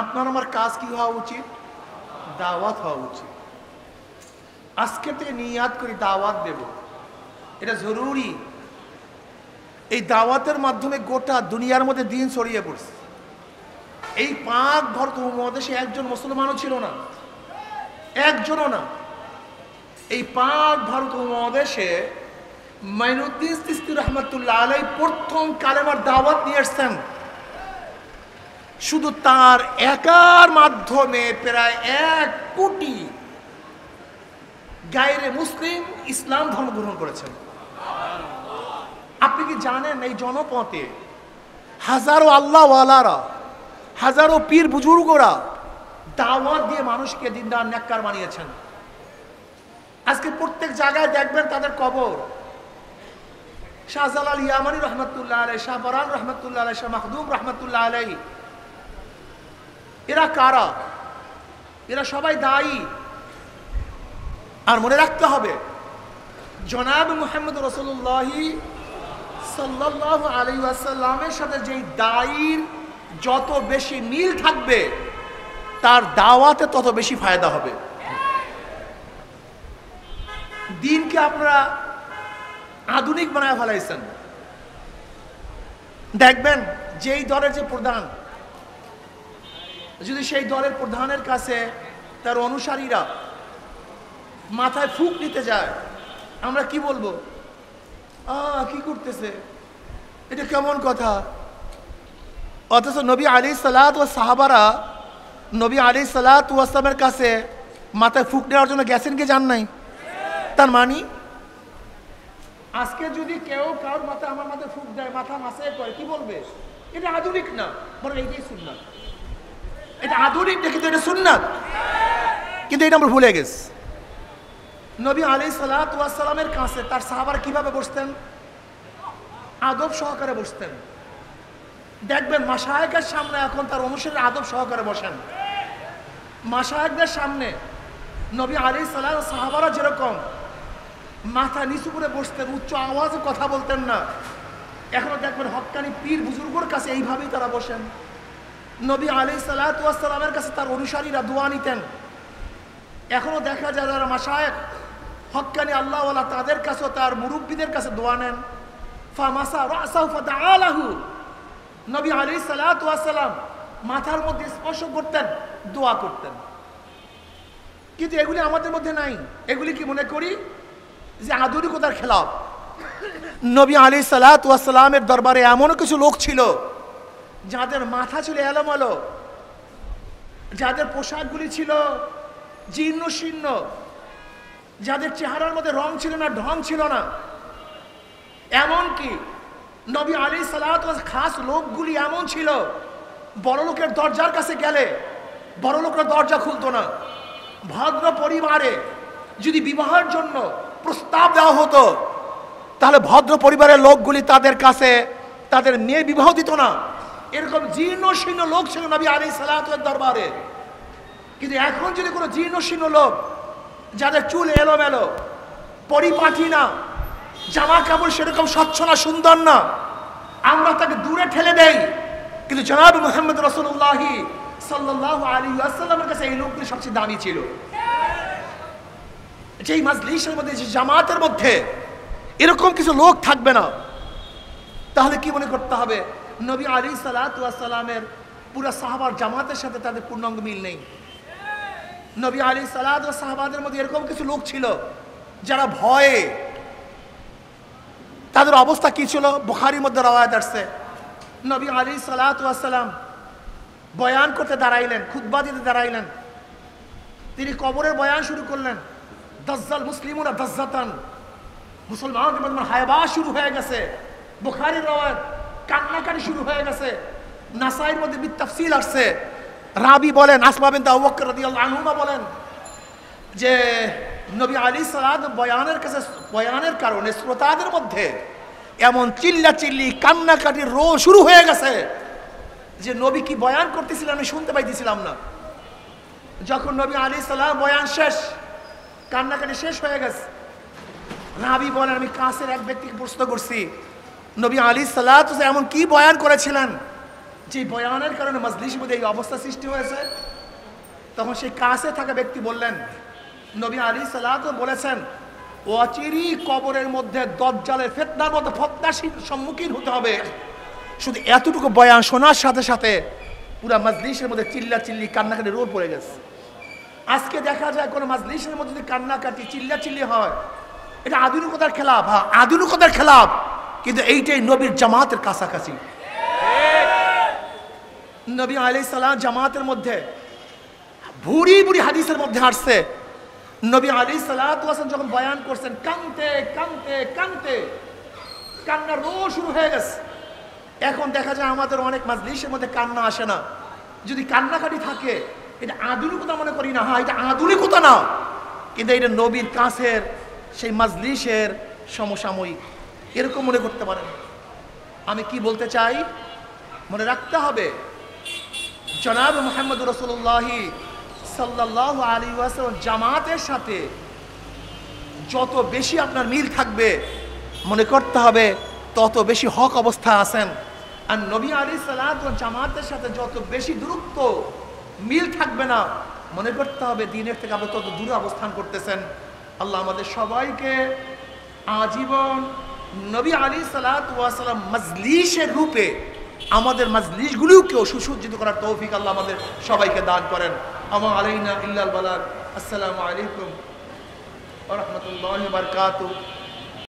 আপনার আমার কাজ কি হওয়া উচিত? দাওয়াত হওয়া উচিত। আজকে থেকে নিয়াত করি দাওয়াত দেব, এটা জরুরি। এই দাওয়াতের মাধ্যমে গোটা দুনিয়ার মধ্যে দিন ছড়িয়ে পড়ছে। এই পাক ভারত উপমহাদেশে একজন মুসলমানও ছিল না, একজনও না। এই পাক ভারত উপমহাদেশে মাইনুদ্দিন চিশতি রহমতুল্লাহ আলাইহি প্রথম কালেমার দাওয়াত নিয়ে আসছেন। শুধু তার একার মাধ্যমে প্রায় 1 কোটি গায়রে মুসলিম ইসলাম ধর্ম গ্রহণ করেছেন। আপনি কি জানেন এই জনপথে হাজারো আল্লাহওয়ালারা, হাজারো পীর বুজুর্গরা দাওয়াত দিয়ে মানুষকে দিনদার নেককার বানিয়েছেন। আজকে প্রত্যেক জায়গায় দেখবেন তাদের কবর। শাহজালাল ইয়ামানি রহমতুল্লাহ আলাইহি, শাহ বরান রহমতুল্লাহ আলাইহি, শাহ মাখদুম রহমতুল্লাহ আলাইহি, এরা কারা? এরা সবাই দায়ী। আর মনে রাখতে হবে, জনাব মুহাম্মদ রাসূলুল্লাহ সাল্লাল্লাহু আলাইহি ওয়াসাল্লামের সাথে যেই দায়ীর যত বেশি মিল থাকবে তার দাওয়াতে তত বেশি ফায়দা হবে। দিনকে আপনারা আধুনিক বানায় ফেলাইছেন। দেখবেন যেই দলের যে প্রধান, যদি সেই দলের প্রধানের কাছে তার অনুসারীরা মাথায় ফুক নিতে যায়, আমরা কি বলবো? কি করতেছে, এটা কেমন কথা? অথচ নবী আলাইহিস সালাত ওয়াস সাহাবারা নবী আলাইহিস সালাত ওয়াস সালামের কাছে মাথায় ফুক নেওয়ার জন্য গেছেন কি যান নাই? তার মানে আজকে যদি কেউ কারোর মাথায় আমার মাথায় ফুক দেয়, মাথা মাসায় করে, কি বলবে? এটা আধুনিক না, বরং এইটাই সুন্নাত। এটা আধুনিক না, কিন্তু এটা সুন্নাত। কিন্তু এটা আমরা ভুলে গেছি। নবী আলাইহিস সালাতু ওয়াস সালামের কাছে তার সাহাবারা কিভাবে বসতেন? আদব সহকারে বসতেন। দেখবেন মাশায়েখের সামনে এখন তার অনুসারীরা আদব সহকারে বসেন। মাশায়েখদের সামনে নবী আলাইহিস সালাতু সাহাবারা যেরকম মাথা নিচু করে বসতেন, উচ্চ আওয়াজে কথা বলতেন না, এখনো দেখবেন হক্কানি পীর বুজুর্গর কাছে এইভাবেই তারা বসেন। নবী আলাইহিস সালাতু ওয়াস সালামের কাছে তার অনুসারীরা দোয়া নিতেন। এখনো দেখা যায় যারা মাশায়েখ হক্কানি আল্লাহওয়ালা, তাদের কাছেও তার মুরব্বীদের কাছে দোয়া নেন। ফামাসা রাসাহু ফাতাআলাহু, নবী আলাইহিস সালাতু ওয়াস সালাম মাথার মধ্যে স্পর্শ করতেন, দোয়া করতেন। কিন্তু এগুলি আমাদের মধ্যে নাই। এগুলি কি মনে করি যে আধুনিকতার খেলাফ। নবী আলাইহিস সালাতু ওয়াস সালামের দরবারে এমন কিছু লোক ছিল যাদের মাথা ছিল এলোমেলো, যাদের পোশাকগুলি ছিল জীর্ণ শীর্ণ, যাদের চেহারার মধ্যে রং ছিল না, ঢং ছিল না। এমনকি নবী আলাইহিস সালাতু ওয়াস খাস লোকগুলি এমন ছিল, বড় লোকের দরজার কাছে গেলে বড় লোকের দরজা খুলতো না। ভদ্র পরিবারে যদি বিবাহের জন্য প্রস্তাব দেওয়া হতো, তাহলে ভদ্র পরিবারের লোকগুলি তাদের কাছে তাদের মেয়ে বিবাহ দিত না। এরকম জীর্ণ শীর্ণ লোক ছিল নবী আলাইহিস সালাতু ওয়াস দরবারে। কিন্তু এখন যদি কোনো জীর্ণ শীর্ণ লোক, যাদের চুল এলোমেলো, পরিপাটি না, জামা কাপড় সেরকম স্বচ্ছ না, সুন্দর না, আমরা তাকে দূরে ঠেলে দেই। কিন্তু জনাব মুহাম্মদ রাসূলুল্লাহ সাল্লাল্লাহু আলাইহি ওয়াসাল্লামের কাছে এই লোকগুলি সবচেয়ে দামি ছিল। যেই মাজলিসের মধ্যে, যে জামাতের মধ্যে এরকম কিছু লোক থাকবে না, তাহলে কি মনে করতে হবে? নবী আলাইহিস সালাতু ওয়াস সালামের পুরা সাহাবার জামাতের সাথে তাদের পূর্ণাঙ্গ মিল নেই। নবী আলাইহিস সালাতু ওয়াস সাহাবাদের মধ্যে এরকম কিছু লোক ছিল যারা ভয়ে, তাদের অবস্থা কি ছিল? বুখারীর মধ্যে রওয়ায়াত আসছে, নবী আলাইহিস সালাতু ওয়াস সালাম বয়ান করতে দাঁড়াইলেন, খুতবা দিতে দাঁড়াইলেন। তিনি কবরের বয়ান শুরু করলেন। দাজ্জাল মুসলিমুনা দাজ্জাতান, মুসলমানদের মধ্যে হায়বা শুরু হয়ে গেছে। বুখারীর রওয়ায়াত, কান্নাকাটি শুরু হয়ে গেছে। নাসাইর মধ্যে বিতাফসিল আসছে। রাবি বলেন, আসমা বিনত আবু বকর রাদিয়াল্লাহু আনহুমা বলেন যে নবী আলাইহিস সালাত বয়ানের কারণে শ্রোতাদের মধ্যে এমন চিল্লাচিল্লি কান্নাকাটির রো শুরু হয়ে গেছে যে নবী কি বয়ান করতেছিলেন আমি শুনতে পাইতেছিলাম না। যখন নবী আলাইহিস সালাম বয়ান শেষ, কান্নাকাটি শেষ হয়ে গেছে, রাবি বলেন আমি কাছের এক ব্যক্তিকে প্রশ্ন করছি, নবী আলাইহিস সালাতু এমন কি বয়ান করেছিলেন যে বয়ানের কারণে মজলিসের মধ্যে এই অবস্থা সৃষ্টি হয়েছে, তখন সেই কাছে থাকা ব্যক্তি বললেন, নবী আলাইহিস সালাতু বলেছেন অচিরি কবরের মধ্যে দজ্জালের ফিতনার মধ্যে ফতনাশীর সম্মুখীন হতে হবে। শুধু এতটুকু বয়ান শোনার সাথে সাথে পুরা মজলিসের মধ্যে চিল্লাচিল্লি কান্নাকাটি রোল পড়ে গেছে। আজকে দেখা যায় কোনো মজলিসের মধ্যে যদি কান্নাকাটি চিল্লাচিল্লি হয়, এটা আধুনিকতার খেলাফ। হ্যাঁ, আধুনিকতার খেলাফ, কিন্তু এইটাই নবীর জামাতের কাছাকাছি। নবী আলাইহিস সালাম জামাতের মধ্যে ভুরি ভুরি হাদিসের মধ্যে আসছে, নবী আলাইহিস সালাতু ওয়াস সালাম যখন বয়ান করছেন কানতে কানতে কানতে কান্না রো শুরু হয়ে গেছে। এখন দেখা যায় আমাদের অনেক মজলিসের মধ্যে কান্না আসে না। যদি কান্নাকাটি থাকে এটা আধুনিকতা মনে করি না। হ্যাঁ, এটা আধুনিকতা না, কিন্তু এটা নবীর কাছের সেই মজলিসের সমসাময়িক, এরকম মনে করতে পারেন। আমি কি বলতে চাই, মনে রাখতে হবে জনাব মুহাম্মদ রাসূলুল্লাহ সাল্লাল্লাহু আলাইহি ওয়াসাল্লাম জামাতের সাথে যত বেশি আপনার মিল থাকবে, মনে করতে হবে তত বেশি হক অবস্থা আছেন। আর নবী আলাইহিস সালাতু জামাতের সাথে যত বেশি দূরত্ব মিল থাকবে না, মনে করতে হবে দ্বীনের থেকে আপনি তত দূরে অবস্থান করতেছেন। আল্লাহ আমাদের সবাইকে আজীবন নবী আলাইহিস সালাতু ওয়াসাল্লাম মজলিসের রূপে আমাদের মজলিসগুলোকেও সুসজ্জিত করার তৌফিক আল্লাহ আমাদের সবাইকে দান করেন। আমা আলাইনা ইল্লাল বালাগ। আসসালামু আলাইকুম ওয়া রাহমাতুল্লাহি ওয়া বারাকাতুহু।